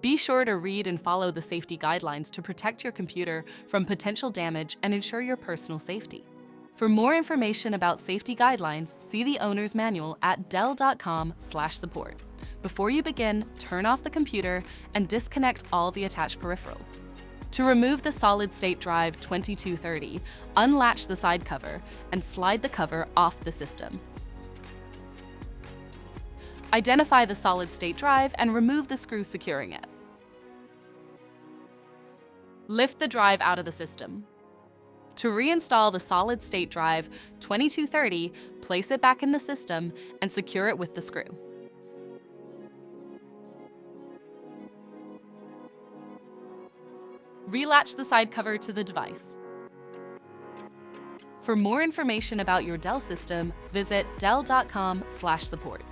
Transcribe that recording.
Be sure to read and follow the safety guidelines to protect your computer from potential damage and ensure your personal safety. For more information about safety guidelines, see the owner's manual at dell.com/support. Before you begin, turn off the computer and disconnect all the attached peripherals. To remove the solid-state drive 2230, unlatch the side cover and slide the cover off the system. Identify the solid-state drive and remove the screw securing it. Lift the drive out of the system. To reinstall the solid-state drive 2230, place it back in the system and secure it with the screw. Relatch the side cover to the device. For more information about your Dell system, visit dell.com/support.